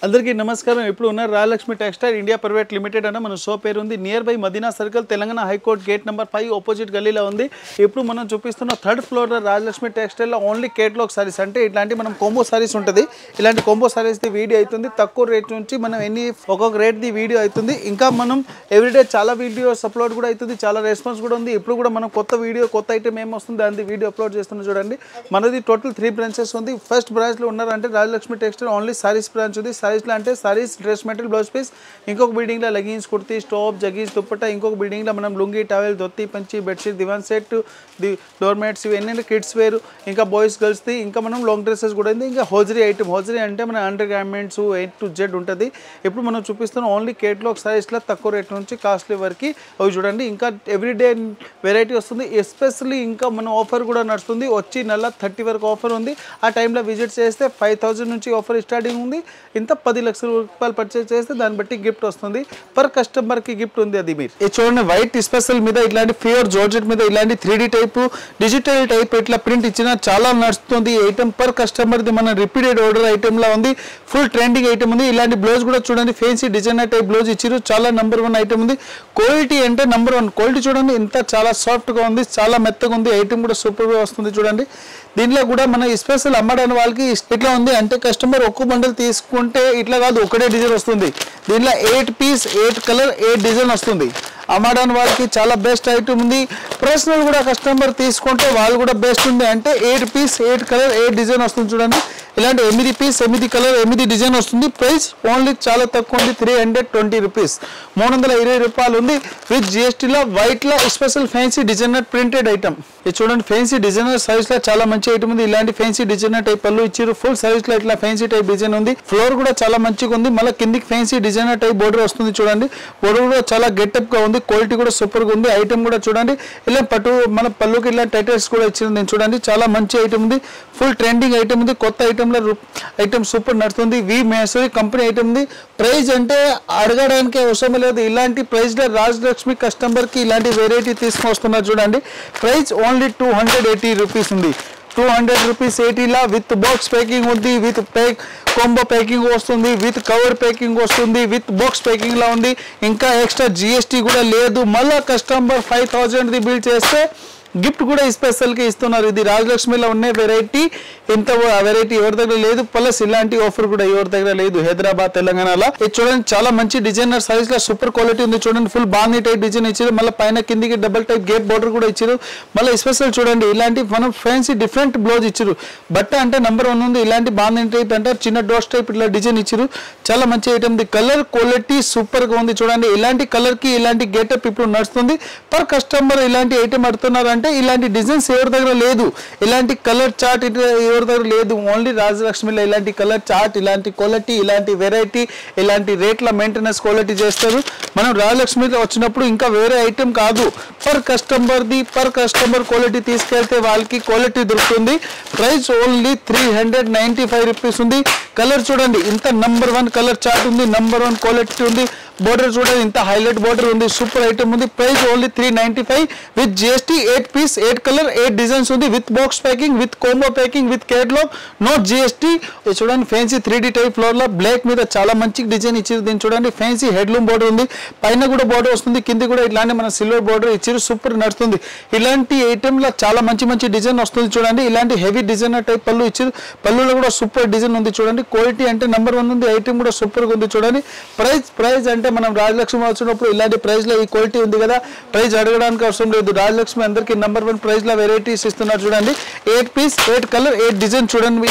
అందరికీ నమస్కారం. ఇప్పుడు ఉన్న Rayalakshmi textile India private limited అన్న మన షో పేరు ఉంది. Near by Madina circle, Telangana high court gate number 5 opposite గల్లీలో ఉంది. ఇప్పుడు మనం చూపిస్తున్న థర్డ్ ఫ్లోర్ రాయలక్ష్మి టెక్స్టైల్లో ఓన్లీ కేటలాగ్ సారీస్, అంటే ఇట్లాంటి మనం కాంబో సారీస్ ఉంటుంది. ఇలాంటి కాంబో సారీస్ది వీడియో అవుతుంది. తక్కువ రేట్ నుంచి మనం ఒక్కొక్క రేట్ది వీడియో అవుతుంది. ఇంకా మనం ఎవ్రీడే చాలా వీడియోస్ అప్లోడ్ కూడా అవుతుంది, చాలా రెస్పాన్స్ కూడా ఉంది. ఇప్పుడు కూడా మనం కొత్త వీడియో, కొత్త ఐటమ్ ఏమొస్తుంది దాని వీడియో అప్లోడ్ చేస్తున్నాం. చూడండి, మనది టోటల్ 3 బ్రాంచెస్ ఉంది. ఫస్ట్ బ్రాంచ్లో ఉన్నారంటే Rayalakshmi textile only sarees branch ఉంది. సారీస్లో అంటే sarees, dress material, blouse piece. ఇంకొక బిల్డింగ్లో లెగిన్స్, కుర్తీ, స్టాప్, జగీస్, దుప్పట్టా. ఇంకొక బిల్డింగ్లో మనం లుంగి, టవల్, ధోతి, పంచి, బెడ్షీట్, దివాన్ సెట్, డోర్మేట్స్, ఇవన్నీ కిడ్స్ వేర్, ఇంకా బాయ్స్ గర్ల్స్ది. ఇంకా మనం లాంగ్ డ్రెస్సెస్ కూడా ఉంది. ఇంకా హోజరీ ఐటమ్, హోజరీ అంటే మన under garments A to Z ఉంటుంది. ఇప్పుడు మనం చూపిస్తున్నాం ఓన్లీ కేటలాగ్ సారీస్లో తక్కువ రేట్ నుంచి కాస్ట్లీ వరకు. అవి చూడండి, ఇంకా ఎవ్రీడే వెరైటీ వస్తుంది. ఎస్పెషల్లీ ఇంకా మన ఆఫర్ కూడా నడుస్తుంది. వచ్చి నెల 30 వరకు ఆఫర్ ఉంది. ఆ టైంలో విజిట్ చేస్తే 5000 నుంచి ఆఫర్ స్టార్టింగ్ ఉంది. ఇంత 10 లక్షల రూపాయలు పర్చేస్ చేస్తే దాన్ని బట్టి గిఫ్ట్ వస్తుంది. పర్ కస్టమర్కి గిఫ్ట్ ఉంది. అది మీరు ఇది చూడండి, వైట్ స్పెషల్ మీద ఇట్లాంటి ప్యూర్ జార్జెట్ మీద ఇలాంటి 3D టైపు, డిజిటల్ టైప్ ఇట్లా ప్రింట్ ఇచ్చిన చాలా నడుస్తుంది. ఐటమ్ పర్ కస్టమర్ది మన రిపీటెడ్ ఆర్డర్ ఐటమ్లా ఉంది. ఫుల్ ట్రెండింగ్ ఐటమ్ ఉంది. ఇలాంటి బ్లౌజ్ కూడా చూడండి, ఫెన్సీ డిజైనర్ టైప్ బ్లౌజ్ ఇచ్చారు. చాలా నెంబర్ 1 ఐటమ్ ఉంది. క్వాలిటీ అంటే నెంబర్ 1 క్వాలిటీ. చూడండి, ఇంత చాలా సాఫ్ట్గా ఉంది, చాలా మెత్తగా ఉంది. ఐటమ్ కూడా సూపర్గా వస్తుంది. చూడండి, దీంట్లో కూడా మన స్పెషల్ అమ్మడానికి వాళ్ళకి ఇట్లా ఉంది. అంటే కస్టమర్ ఒక్క బండల్ తీసుకుంటే ఇట్లా కాదు, ఒకటే డిజైన్ వస్తుంది. దీంట్లో 8 పీస్, 8 కలర్, 8 డిజైన్ వస్తుంది. అమ్మడానికి వాళ్ళకి చాలా బెస్ట్ ఐటమ్ ఉంది. పర్సనల్ కూడా కస్టమర్ తీసుకుంటే వాళ్ళు కూడా బెస్ట్ ఉంది. అంటే 8 పీస్, 8 కలర్, 8 డిజైన్ వస్తుంది. చూడండి, ఇలాంటి 8 పీస్, 8 కలర్, 8 డిజైన్ వస్తుంది. ప్రైస్ ఓన్లీ చాలా తక్కువ ఉంది, 320 రూపీస్, 320 రూపాయలు ఉంది. విత్ GSTలో వైట్లో special fancy designer printed item. ఇది చూడండి, ఫ్యాన్సీ డిజైనర్ సైజ్లో చాలా మంచి ఐటమ్ ఉంది. ఇలాంటి ఫ్యాన్సీ డిజైనర్ టైప్ పళ్ళు ఇచ్చారు. ఫుల్ సైజ్లో ఇట్లా ఫ్యాన్సీ టైప్ డిజైన్ ఉంది. ఫ్లోర్ కూడా చాలా మంచిగా ఉంది. మళ్ళీ కిందికి ఫ్యాన్సీ డిజైనర్ టైప్ బోర్డర్ వస్తుంది. చూడండి, బోర్డర్ కూడా చాలా గెటప్ గా ఉంది. క్వాలిటీ కూడా సూపర్గా ఉంది. ఐటమ్ కూడా చూడండి, ఇలా పట్టు మన పళ్ళుకి ఇలా టైటల్స్ కూడా ఇచ్చింది. నేను చూడండి, చాలా మంచి ఐటమ్ ఉంది. ఫుల్ ట్రెండింగ్ ఐటమ్ ఉంది. కొత్త ఐటమ్ సూపర్ నడుస్తుంది. వి మేసరీ కంపెనీ ఐటమ్ ఉంది. ప్రైస్ అంటే అడగడానికి అవసరం లేదు. ఇలాంటి ప్రైస్లో రాజలక్ష్మి కస్టమర్కి ఇలాంటి వెరైటీ తీసుకొస్తున్నారు. చూడండి, ప్రైస్ ఓన్లీ 280 రూపీస్ ఉంది. 200 రూపీస్ 80లా విత్ బాక్స్ ప్యాకింగ్ ఉంది. విత్ కాంబో ప్యాకింగ్ వస్తుంది. విత్ కవర్ ప్యాకింగ్ వస్తుంది. విత్ బాక్స్ ప్యాకింగ్ లా ఉంది. ఇంకా ఎక్స్ట్రా GST కూడా లేదు. మళ్ళీ కస్టమర్ 5000ది బిల్ చేస్తే గిఫ్ట్ కూడా స్పెషల్గా ఇస్తున్నారు. ఇది రాజలక్ష్మిలో ఉన్న వెరైటీ. ఇంత వెరైటీ ఎవరి దగ్గర లేదు. ప్లస్ ఇలాంటి ఆఫర్ కూడా ఎవరి దగ్గర లేదు హైదరాబాద్, తెలంగాణలో. ఇది చూడండి, చాలా మంచి డిజైనర్ సైజ్లో సూపర్ క్వాలిటీ ఉంది. చూడండి, ఫుల్ బాందీ టైప్ డిజైన్ ఇచ్చారు. మళ్ళీ పైన కిందికి డబుల్ టైప్ గేప్ బార్డర్ కూడా ఇచ్చారు. మళ్ళీ స్పెషల్ చూడండి, ఇలాంటి మనం ఫ్యాన్సీ డిఫరెంట్ బ్లౌజ్ ఇచ్చారు. బట్ట అంటే నెంబర్ 1 ఉంది. ఇలాంటి బాందీ టైప్ అంటే చిన్న డోస్ టైప్ ఇట్లా డిజైన్ ఇచ్చారు. చాలా మంచి ఐటమ్ ఉంది. కలర్ క్వాలిటీ సూపర్గా ఉంది. చూడండి, ఇలాంటి కలర్కి ఇలాంటి గెటప్ ఇప్పుడు నడుస్తుంది. పర్ కస్టమర్ ఇలాంటి ఐటమ్ అడుతున్నారు. అంటే ఇలాంటి డిజైన్స్ ఎవరి దగ్గర లేదు. ఇలాంటి కలర్ చార్ట్ ఎవరి దగ్గర లేదు. ఓన్లీ రాజలక్ష్మిలో ఇలాంటి కలర్ చార్ట్, ఇలాంటి క్వాలిటీ, ఇలాంటి వెరైటీ, ఇలాంటి రేట్ల మెయింటెనెన్స్ క్వాలిటీ చేస్తారు. మనం రాజలక్ష్మిలో వచ్చినప్పుడు ఇంకా వేరే ఐటమ్ కాదు, పర్ కస్టమర్ క్వాలిటీ తీసుకెళ్తే వాళ్ళకి క్వాలిటీ దొరుకుతుంది. ప్రైస్ ఓన్లీ 395 రూపీస్ ఉంది. కలర్ చూడండి, ఇంత నెంబర్ 1 కలర్ చార్ట్ ఉంది. నెంబర్ 1 క్వాలిటీ ఉంది. బోర్డర్ చూడండి, ఇంత హైలైట్ బోర్డర్ ఉంది. సూపర్ ఐటమ్ ఉంది. Price only 395 with GST. 8 piece, 8 colour, 8 designs ఉంది. With box packing, with combo packing, with catalogue, no GST. చూడండి, ఫ్యాన్సీ 3D టైప్ ఫ్లోర్ లో బ్లాక్ మీద చాలా మంచి డిజైన్ ఇచ్చారు. దీన్ని చూడండి, ఫ్యాన్సీ హెడ్లూమ్ బోర్డర్ ఉంది. పైన కూడా బోర్డర్ వస్తుంది. కింద కూడా ఇట్లాంటి మన సిల్వర్ బోర్డర్ ఇచ్చారు. సూపర్ నడుస్తుంది. ఇలాంటి ఐటమ్ లో చాలా మంచి డిజైన్ వస్తుంది. చూడండి, ఇలాంటి హెవీ డిజైనర్ టైప్ పళ్ళు ఇచ్చారు. పళ్ళులో కూడా సూపర్ డిజైన్ ఉంది. చూడండి, క్వాలిటీ అంటే నెంబర్ 1 ఉంది. ఐటమ్ కూడా సూపర్ గా ఉంది. చూడండి, ప్రైస్ అంటే మనం రాజలక్ష్మి వచ్చినప్పుడు ఇలాంటి ప్రైస్ లో ఈ క్వాలిటీ ఉంది కదా, ప్రైస్ అడగడానికి అవసరం లేదు. రాజలక్ష్మి అందరికి నెంబర్ 1 ప్రైస్ లో వెరైటీస్ ఇస్తున్నారు. చూడండి, 8 పీస్, 8 కలర్, 8 డిజైన్. చూడండి,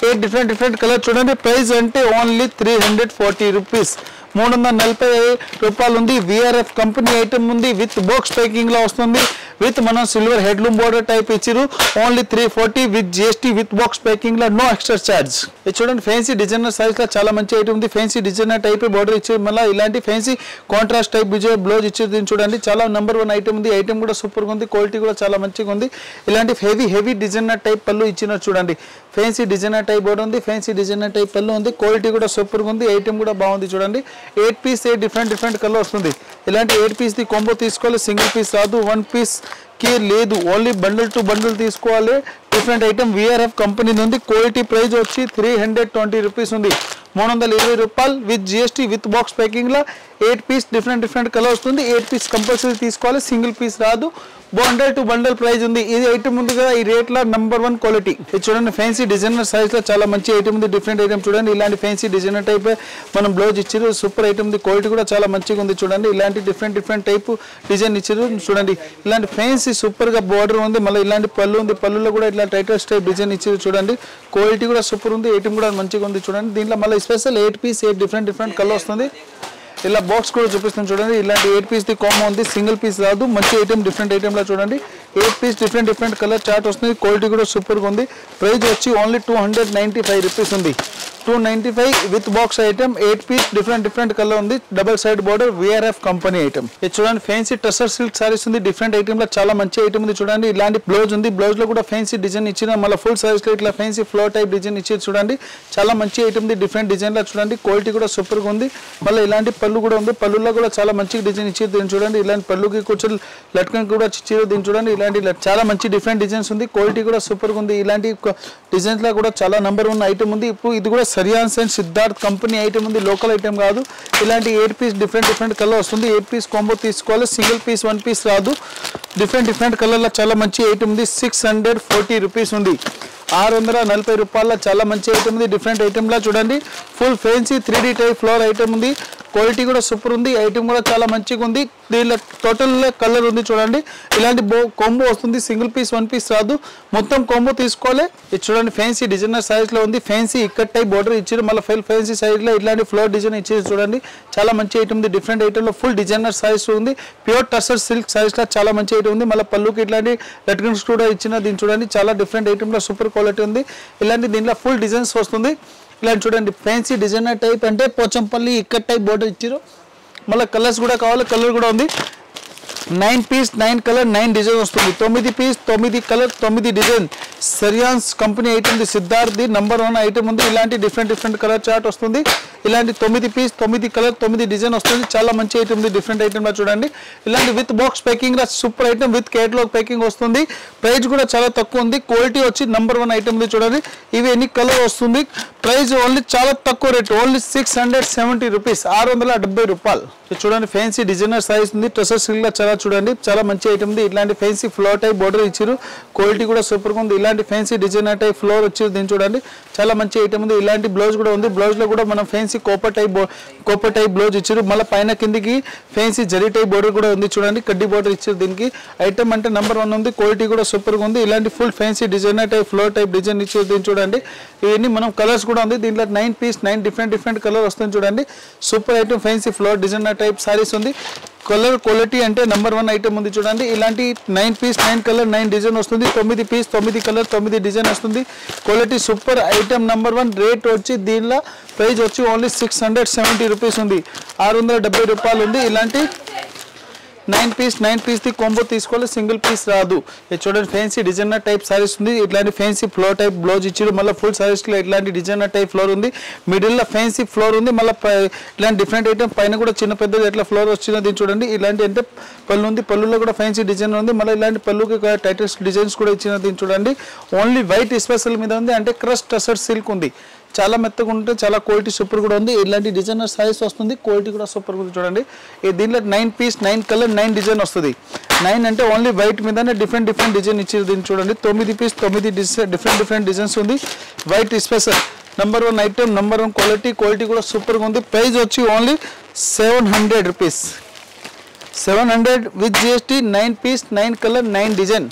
8 డిఫరెంట్ కలర్. చూడండి, ప్రైస్ అంటే ఓన్లీ 340 రూపీస్, 340 రూపాయలు ఉంది. VRF కంపెనీ ఐటమ్ ఉంది. విత్ బాక్స్ ప్యాకింగ్ లో వస్తుంది. విత్ మనం సిల్వర్ హెడ్లూమ్ బోర్డర్ టైప్ ఇచ్చారు. Only 340 with GST, with box packing లో, నో ఎక్స్ట్రా చార్జ్. ఇది చూడండి, ఫ్యాన్సీ డిజైనర్ సైజ్ లో చాలా మంచి ఐటమ్ ఉంది. ఫ్యాన్సీ డిజైనర్ టైప్ బోర్డర్ ఇచ్చారు. మళ్ళీ ఇలాంటి ఫ్యాన్సీ కాంట్రాస్ట్ టైప్ బ్లౌజ్ ఇచ్చారు. దీన్ని చూడండి, చాలా నెంబర్ 1 ఐటమ్ ఉంది. ఐటమ్ కూడా సూపర్ గా ఉంది. క్వాలిటీ కూడా చాలా మంచిగా ఉంది. ఇలాంటి హెవీ డిజైనర్ టైప్ పళ్ళు ఇచ్చినారు. చూడండి, ఫ్యాన్సీ డిజైనర్ టైప్ బోర్డర్ ఉంది. ఫ్యాన్సీ డిజైనర్ టైప్ పళ్ళు ఉంది. క్వాలిటీ కూడా సూపర్ గా ఉంది. ఐటమ్ కూడా బాగుంది. చూడండి, 8 పీస్, 8 డిఫరెంట్ కలర్ వస్తుంది. ఇలాంటి 8 పీస్ ది కాంబో తీసుకోవాలి. సింగిల్ పీస్ రాదు. 1 పీస్ కి లేదు. ఓన్లీ బండిల్ టు బండిల్ తీసుకోవాలి. డిఫరెంట్ ఐటమ్ VRF కంపెనీ ఉంది. క్వాలిటీ ప్రైస్ వచ్చి 320 రూపీస్ ఉంది. 320 రూపాయలు విత్ జిఎస్టీ విత్ బాక్స్ ప్యాకింగ్లో 8 పీస్ డిఫరెంట్ కలర్ వస్తుంది. 8 పీస్ కంపల్సరీ తీసుకోవాలి, సింగిల్ పీస్ రాదు. బండల్ టు బండల్ ప్రైస్ ఉంది. ఇది ఐటమ్ ఉంది కదా, ఈ రేట్లో నంబర్ 1 క్వాలిటీ. ఇది చూడండి ఫ్యాన్సీ డిజైనర్ సైజ్లో చాలా మంచి ఐటమ్ ఉంది. డిఫరెంట్ ఐటమ్ చూడండి, ఇలాంటి ఫ్యాన్సీ డిజైనర్ టైప్ మనం బ్లౌజ్ ఇచ్చారు. సూపర్ ఐటమ్ ఉంది, క్వాలిటీ కూడా చాలా మంచిగా ఉంది. చూడండి ఇలాంటి డిఫరెంట్ టైప్ డిజైన్ ఇచ్చారు. చూడండి ఇలాంటి ఫ్యాన్సీ సూపర్గా బార్డర్ ఉంది. మళ్ళీ ఇలాంటి పళ్ళు ఉంది, పళ్ళులో కూడా ఇట్లా టైటల్స్ టైప్ డిజైన్ ఇచ్చారు. చూడండి క్వాలిటీ కూడా సూపర్ ఉంది, ఐటమ్ కూడా మంచిగా ఉంది. చూడండి దీంట్లో మళ్ళీ స్పెషల్ 8 పీస్ 8 డిఫరెంట్ కలర్ వస్తుంది. ఇలా బాక్స్ కూడా చూపిస్తాను చూడండి. ఇలాంటి 8 పీస్ది కాంబో ఉంది, సింగిల్ పీస్ రాదు. మంచి ఐటమ్ డిఫరెంట్ ఐటమ్లో చూడండి 8 పీస్ డిఫరెంట్ కలర్ చార్ట్ వస్తుంది. క్వాలిటీ కూడా సూపర్గా ఉంది. ప్రైస్ వచ్చి ఓన్లీ 295 రూపీస్ ఉంది. 295 with box item 8 piece different colour ఉంది. Double side border VRF company item. ఇది చూడండి ఫ్యాన్సీ టసర్ సిల్క్ సారీస్ ఉంది. డిఫరెంట్ ఐటమ్ లో చాలా మంచి ఐటమ్ ఉంది. చూడండి ఇలాంటి బ్లౌజ్ ఉంది, బ్లౌజ్ లో కూడా ఫ్యాన్సీ డిజైన్ ఇచ్చిన, మళ్ళీ ఫుల్ సారీస్ లో ఇట్లా ఫ్యాన్సీ ఫ్లోర్ టైప్ డిజైన్ ఇచ్చి చూడండి చాలా మంచి ఐటమ్ ఉంది. డిఫరెంట్ డిజైన్ లో చూడండి క్వాలిటీ కూడా సూపర్ గా ఉంది. మళ్ళీ ఇలాంటి పళ్ళు కూడా ఉంది, పళ్ళులో కూడా చాలా మంచి డిజైన్ ఇచ్చారు. దీన్ని చూడండి ఇలాంటి పళ్ళుకి కొంచెం లట్కన్ కూడా ఇచ్చారు. దీన్ని చూడండి ఇలాంటి చాలా మంచి డిఫరెంట్ డిజైన్స్ ఉంది. క్వాలిటీ కూడా సూపర్ గా ఉంది. ఇలాంటి డిజైన్స్ లో కూడా చాలా నంబర్ 1 ఐటమ్ ఉంది. ఇప్పుడు ఇది కూడా సరియాన్స్ అండ్ సిద్ధార్థ్ కంపెనీ ఐటమ్ ఉంది, లోకల్ ఐటమ్ కాదు. ఇలాంటి 8 పీస్ డిఫరెంట్ కలర్ వస్తుంది. 8 పీస్ కాంబో తీసుకోవాలి, సింగిల్ పీస్ 1 పీస్ రాదు. డిఫరెంట్ కలర్లో చాలా మంచి ఐటమ్ ఉంది. 640 రూపీస్ ఉంది. 640 రూపాయల చాలా మంచి ఐటమ్ ఉంది. డిఫరెంట్ ఐటమ్లా చూడండి full fancy 3D type floor item ఉంది. క్వాలిటీ కూడా సూపర్ ఉంది. ఐటమ్ కూడా చాలా మంచిగా ఉంది. దీనిలో టోటల్ కలర్ ఉంది చూడండి. ఇలాంటి కాంబో వస్తుంది, సింగిల్ పీస్ 1 పీస్ రాదు. మొత్తం కాంబో తీసుకోవాలి. ఇది చూడండి ఫ్యాన్సీ డిజైనర్ సైజ్లో ఉంది. ఫ్యాన్సీ ఇక్కడ టైప్ బార్డర్ ఇచ్చారు. మళ్ళీ ఫ్యాన్సీ సైజ్లో ఇలాంటి ఫ్లోర్ డిజైన్ ఇచ్చేది చూడండి. చాలా మంచి ఐటమ్ ఉంది. డిఫరెంట్ ఐటమ్లో ఫుల్ డిజైనర్ సైజ్ ఉంది. ప్యూర్ టసర్ సిల్క్ సైజ్లో చాలా మంచి ఐటమ్ ఉంది. మళ్ళీ పళ్ళుకి ఇట్లాంటి లట్కన్స్ కూడా ఇచ్చిన. దీన్ని చూడండి చాలా డిఫరెంట్ ఐటమ్లో సూపర్ క్వాలిటీ ఉంది. ఇలాంటి దీంట్లో ఫుల్ డిజైన్స్ వస్తుంది. ఇలాంటి చూడండి ఫ్యాన్సీ డిజైనర్ టైప్ అంటే పోచంపల్లి ఇక్కడ టైప్ బోర్డర్ ఇచ్చారు. మళ్ళీ కలర్స్ కూడా కావాలి, కలర్ కూడా ఉంది. 9 పీస్ 9 కలర్ 9 డిజైన్ వస్తుంది. 9 పీస్ 9 కలర్ 9 డిజైన్. సరియాన్స్ కంపెనీ ఐటమ్ ఉంది, సిద్ధార్థి నంబర్ 1 ఐటమ్ ఉంది. ఇలాంటి డిఫరెంట్ కలర్ చార్ట్ వస్తుంది. ఇలాంటి 9 పీస్ 9 కలర్ 9 డిజైన్ వస్తుంది. చాలా మంచి ఐటమ్ ఉంది. డిఫరెంట్ ఐటమ్ చూడండి. ఇలాంటి with box packing super item with catalogue packing వస్తుంది. ప్రైస్ కూడా చాలా తక్కువ ఉంది. క్వాలిటీ వచ్చి నంబర్ 1 ఐటమ్ ఉంది చూడండి. ఇవి ఎన్ని కలర్ వస్తుంది. ప్రైస్ ఓన్లీ చాలా తక్కువ రేట్, ఓన్లీ 670 రూపీస్, 670 రూపాయలు. చూడండి ఫ్యాన్సీ డిజైనర్ సైజ్ ఉంది. టసర్ సిల్క్ చాలా చూడండి చాలా మంచి ఐటమ్ ఉంది. ఇలాంటి ఫ్యాన్సీ ఫ్లోర్ టైప్ బోర్డర్ ఇచ్చారు. క్వాలిటీ కూడా సూపర్గా ఉంది. ఇలాంటి ఫ్యాన్సీ డిజైనర్ టైప్ ఫ్లోర్ వచ్చి దీన్ని చూడండి చాలా మంచి ఐటమ్ ఉంది. ఇలాంటి బ్లౌజ్ కూడా ఉంది. బ్లౌజ్ లో కూడా మనం ఫ్యాన్సీ కోపర్ టైప్ బ్లౌజ్ ఇచ్చారు. మళ్ళీ పైన కిందికి ఫ్యాన్సీ జరీ టైప్ బోర్డర్ కూడా ఉంది చూడండి. కడ్డీ బోర్డర్ ఇచ్చారు. దీనికి ఐటమ్ అంటే నంబర్ 1 ఉంది. క్వాలిటీ కూడా సూపర్గా ఉంది. ఇలాంటి full fancy designer type floor type design ఇచ్చారు. దీన్ని చూడండి ఇవన్నీ మనం కలర్స్ కూడా ఉంది. దీంట్లో 9 పీస్ 9 డిఫరెంట్ కలర్ వస్తుంది చూడండి. Super item fancy floor designer type saris ఉంది. కలర్ క్వాలిటీ అంటే నంబర్ 1 ఐటమ్ ఉంది చూడండి. ఇలాంటి 9 పీస్ 9 కలర్ 9 డిజైన్ వస్తుంది. 9 పీస్ 9 కలర్ 9 డిజైన్ వస్తుంది. Quality super item number 1. Rate వచ్చి దీనిలో ప్రైస్ వచ్చి ఓన్లీ 670 రూపీస్ ఉంది. 670 రూపాయలు ఉంది. ఇలాంటి 9 పీస్ 9 పీస్ది కాంబో తీసుకోవాలి, సింగిల్ పీస్ రాదు. ఇది చూడండి ఫ్యాన్సీ డిజైనర్ టైప్ సారీస్ ఉంది. ఇట్లాంటి ఫ్యాన్సీ ఫ్లోర్ టైప్ బ్లౌజ్ ఇచ్చారు. మళ్ళీ ఫుల్ సారీస్లో ఇట్లాంటి డిజైనర్ టైప్ ఫ్లోర్ ఉంది. మిడిల్లో ఫ్యాన్సీ ఫ్లోర్ ఉంది. మళ్ళీ ఇలాంటి డిఫరెంట్ ఐటమ్ పైన కూడా చిన్న పెద్దది ఎట్లా ఫ్లోర్ వచ్చినది చూడండి. ఇలాంటి అంటే పళ్ళు ఉంది. పళ్ళులో కూడా ఫ్యాన్సీ డిజైన్ ఉంది. మళ్ళీ ఇలాంటి పళ్ళుకి టైటిల్స్ డిజైన్స్ కూడా ఇచ్చినది చూడండి. ఓన్లీ వైట్ స్పెషల్ మీద ఉంది. అంటే క్రష్ టసర్ సిల్క్ ఉంది. చాలా మెత్తగా ఉంటే చాలా క్వాలిటీ సూపర్ కూడా ఉంది. ఇలాంటి డిజైనర్ సైజ్ వస్తుంది. క్వాలిటీ కూడా సూపర్ ఉంది చూడండి. దీనిలో 9 పీస్ 9 కలర్ 9 డిజైన్ వస్తుంది. 9 అంటే ఓన్లీ వైట్ మీదనే డిఫరెంట్ డిజైన్ ఇచ్చారు. దీన్ని చూడండి 9 పీస్ 9 డిఫరెంట్ డిజైన్స్ ఉంది. White special number 1 item, number 1 quality కూడా సూపర్గా ఉంది. ప్రైస్ వచ్చి only 700 rupees. 700 with GST. 9 piece 9 colour 9 design.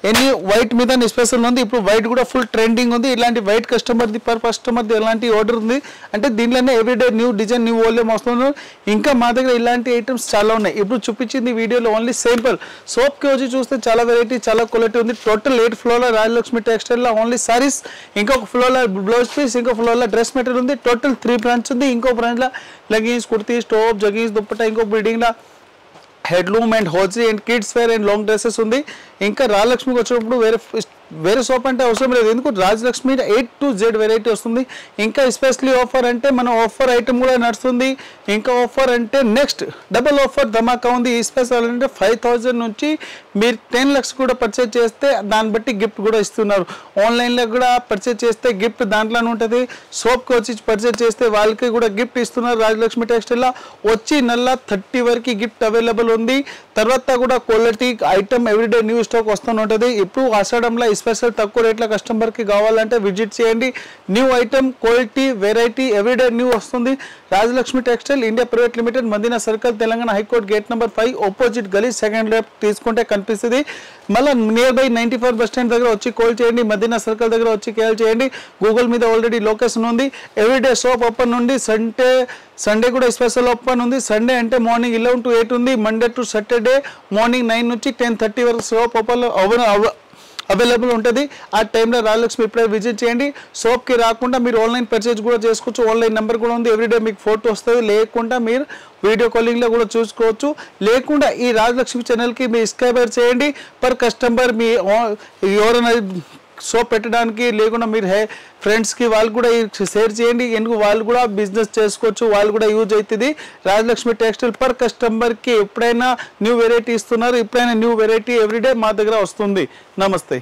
ఎన్ని వైట్ మీద స్పెషల్ ఉంది. ఇప్పుడు వైట్ కూడా ఫుల్ ట్రెండింగ్ ఉంది. ఇలాంటి వైట్ కస్టమర్ది పర్ కస్టమర్ది ఎలాంటి ఆర్డర్ ఉంది అంటే దీంట్లోనే everyday new design new volume వస్తుంది. ఇంకా మా దగ్గర ఇలాంటి ఐటమ్స్ చాలా ఉన్నాయి. ఇప్పుడు చూపించింది వీడియోలో ఓన్లీ సింపుల్. సోప్కి వచ్చి చూస్తే చాలా వెరైటీ చాలా క్వాలిటీ ఉంది. టోటల్ 8 ఫ్లోర్లో రాయలక్ష్మి టెక్స్టైల్లో ఓన్లీ సారీస్, ఇంకొక ఫ్లోర్లో బ్లౌజ్ పీస్, ఇంకో ఫ్లోర్లో డ్రెస్ మెటీరియల్ ఉంది. టోటల్ 3 బ్రాంచ్ ఉంది. ఇంకో బ్రాంచ్లో leggings, kurtis, top, jeggings, dupatta, ఇంకో బిల్డింగ్లో హెడ్లూమ్ అండ్ హోజీ and kids wear and long dresses ఉంది. ఇంకా రాయలక్ష్మికి వచ్చినప్పుడు వేరే వేరే సోప్ అంటే అవసరం లేదు, ఎందుకు Rajalakshmi A to Z variety వస్తుంది. ఇంకా ఎస్పెషల్లీ ఆఫర్ అంటే మన ఆఫర్ ఐటమ్ కూడా నడుస్తుంది. ఇంకా ఆఫర్ అంటే నెక్స్ట్ డబుల్ ఆఫర్ ధమాకా ఉంది. ఈ స్పెషల్ అంటే 5,000 నుంచి మీరు 10 lakhs కూడా పర్చేజ్ చేస్తే దాన్ని బట్టి గిఫ్ట్ కూడా ఇస్తున్నారు. ఆన్లైన్లో కూడా పర్చేజ్ చేస్తే గిఫ్ట్ దాంట్లోనే ఉంటుంది. సోప్కి వచ్చి పర్చేజ్ చేస్తే వాళ్ళకి కూడా గిఫ్ట్ ఇస్తున్నారు. రాజలక్ష్మి టెక్స్టైల్లో వచ్చి నెల 30 వరకు గిఫ్ట్ అవైలబుల్ ఉంది. తర్వాత కూడా quality item everyday new stock వస్తూనే ఉంటుంది. ఇప్పుడు ఆషాఢంలో స్పెషల్ తక్కువ రేట్ల కస్టమర్కి కావాలంటే విజిట్ చేయండి. New item quality variety everyday new వస్తుంది. Rajalakshmi textile India private limited, Madina circle, Telangana high court gate number 5 opposite గలీ, సెకండ్ లెఫ్ట్ తీసుకుంటే కనిపిస్తుంది. మళ్ళీ నియర్ బై 94 బస్ స్టాండ్ దగ్గర వచ్చి కాల్ చేయండి. మదీనా సర్కిల్ దగ్గర వచ్చి కాల్ చేయండి. గూగుల్ మీద ఆల్రెడీ లొకేషన్ ఉంది. ఎవ్రీడే షాప్ ఓపెన్ నుండి సండే కూడా స్పెషల్ ఓపెన్ ఉంది. సండే అంటే మార్నింగ్ 11 to 8 ఉంది. మండే టు సాటర్డే మార్నింగ్ 9 నుంచి 10:30 వరకు షాప్ ఓపెన్ అవైలబుల్ ఉంటుంది. ఆ టైంలో రాజలక్ష్మి ఇప్పుడే విజిట్ చేయండి. షాప్కి రాకుండా మీరు ఆన్లైన్ పర్చేజ్ కూడా చేసుకోవచ్చు. ఆన్లైన్ నెంబర్ కూడా ఉంది. ఎవ్రీడే మీకు ఫోటో వస్తుంది. లేకుండా మీరు వీడియో కాలింగ్లో కూడా చూసుకోవచ్చు. లేకుండా ఈ రాజలక్ష్మి ఛానల్కి మీ సబ్స్క్రైబర్ చేయండి. పర్ కస్టమర్ మీ ఎవరైనా షాప్ పెట్టడానికి లేకుండా మీరు ఫ్రెండ్స్కి వాళ్ళు కూడా షేర్ చేయండి. ఎందుకు వాళ్ళు కూడా బిజినెస్ చేసుకోవచ్చు, వాళ్ళు కూడా యూజ్ అవుతుంది. రాజలక్ష్మి టెక్స్టైల్ పర్ కస్టమర్కి ఎప్పుడైనా న్యూ వెరైటీ ఇస్తున్నారు. ఎప్పుడైనా న్యూ వెరైటీ ఎవ్రీడే మా దగ్గర వస్తుంది. నమస్తే.